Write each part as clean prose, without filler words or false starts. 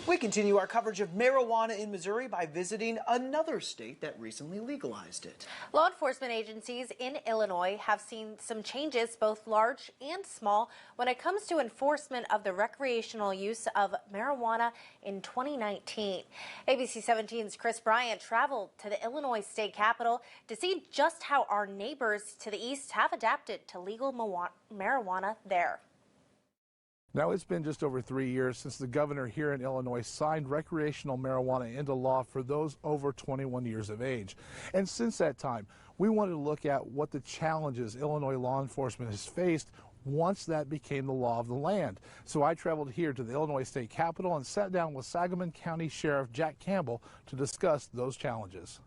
We continue our coverage of marijuana in Missouri by visiting another state that recently legalized it. Law enforcement agencies in Illinois have seen some changes, both large and small, when it comes to enforcement of the recreational use of marijuana in 2019. ABC 17's Chris Bryant traveled to the Illinois state capitol to see just how our neighbors to the east have adapted to legal marijuana there. Now, it's been just over 3 years since the governor here in Illinois signed recreational marijuana into law for those over 21 years of age. And since that time, we wanted to look at what the challenges Illinois law enforcement has faced once that became the law of the land. So I traveled here to the Illinois state capitol and sat down with Sangamon County Sheriff Jack Campbell to discuss those challenges.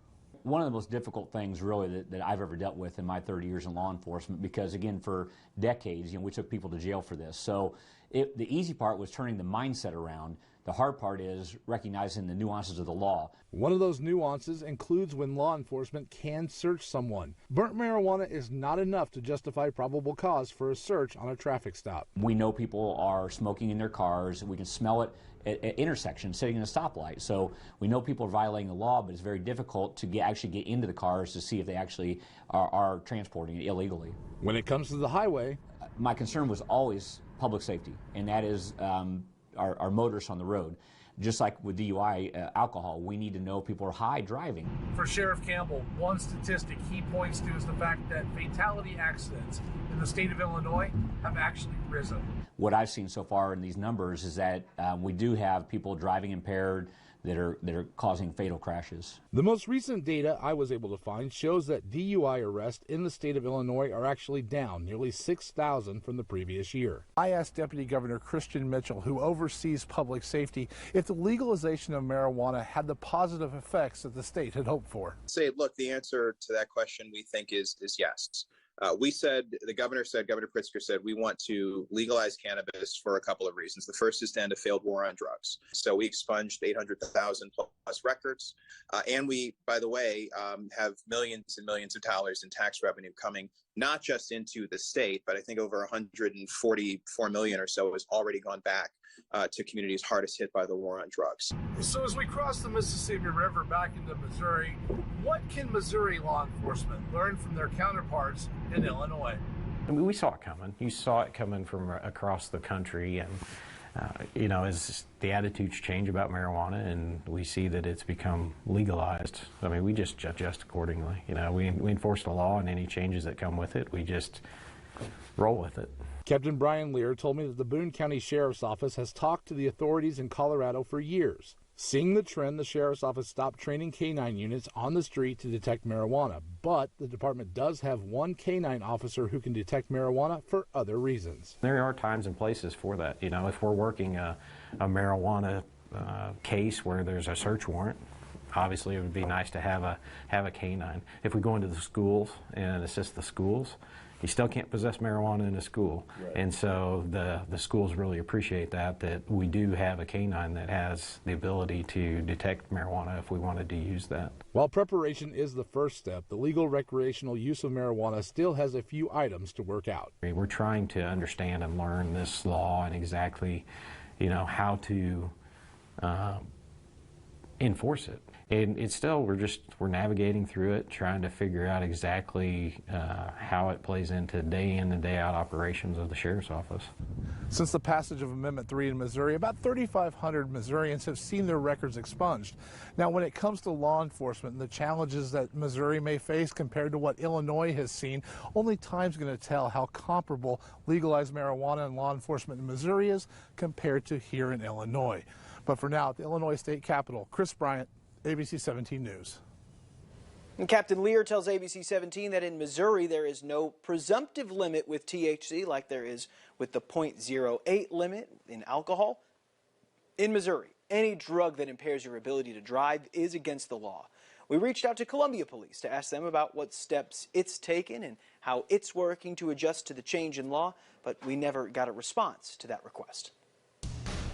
One of the most difficult things really that I've ever dealt with in my 30 years in law enforcement, because again, for decades, we took people to jail for this. So the easy part was turning the mindset around. The hard part is recognizing the nuances of the law. One of those nuances includes when law enforcement can search someone. Burnt marijuana is not enough to justify probable cause for a search on a traffic stop. We know people are smoking in their cars. We can smell it at intersections, sitting in a stoplight. So we know people are violating the law, but it's very difficult to actually get into the cars to see if they actually are transporting it illegally. When it comes to the highway, my concern was always public safety, and that is our motorists on the road. Just like with DUI alcohol, we need to know people are high driving. For Sheriff Campbell, one statistic he points to is the fact that fatality accidents in the state of Illinois have actually risen. What I've seen so far in these numbers is that we do have people driving impaired that are causing fatal crashes. The most recent data I was able to find shows that DUI arrests in the state of Illinois are actually down nearly 6,000 from the previous year. I asked Deputy Governor Christian Mitchell, who oversees public safety, if the legalization of marijuana had the positive effects that the state had hoped for. Look, the answer to that question we think is yes. Governor Pritzker said, we want to legalize cannabis for a couple of reasons. The first is to end a failed war on drugs. So we expunged 800,000 plus records. And we, by the way, have millions and millions of dollars in tax revenue coming, not just into the state, but I think over 144 million or so has already gone back to communities hardest hit by the war on drugs. So as we cross the Mississippi River back into Missouri, what can Missouri law enforcement learn from their counterparts in Illinois? I mean, we saw it coming. You saw it coming from across the country, and as the attitudes change about marijuana and we see that it's become legalized, I mean, we just adjust accordingly. We enforce the law, and any changes that come with it, we just roll with it. Captain Brian Lear told me that the Boone County Sheriff's Office has talked to the authorities in Colorado for years. Seeing the trend, the Sheriff's Office stopped training K-9 units on the street to detect marijuana, but the department does have one K-9 officer who can detect marijuana for other reasons. There are times and places for that. If we're working a marijuana case where there's a search warrant, obviously it would be nice to have a K-9. If we go into the schools and assist the schools, you still can't possess marijuana in a school. Right. And so the schools really appreciate that we do have a K-9 that has the ability to detect marijuana if we wanted to use that. While preparation is the first step, the legal recreational use of marijuana still has a few items to work out. We're trying to understand and learn this law and exactly, how to enforce it. And it's still, we're navigating through it, trying to figure out exactly how it plays into day in and day out operations of the Sheriff's Office. Since the passage of Amendment 3 in Missouri, about 3,500 Missourians have seen their records expunged. Now, when it comes to law enforcement and the challenges that Missouri may face compared to what Illinois has seen, only time's going to tell how comparable legalized marijuana and law enforcement in Missouri is compared to here in Illinois. But for now, at the Illinois State Capitol, Chris Bryant, ABC 17 News. And Captain Lear tells ABC 17 that in Missouri there is no presumptive limit with THC like there is with the .08 limit in alcohol. In Missouri, any drug that impairs your ability to drive is against the law. We reached out to Columbia Police to ask them about what steps it's taken and how it's working to adjust to the change in law, but we never got a response to that request.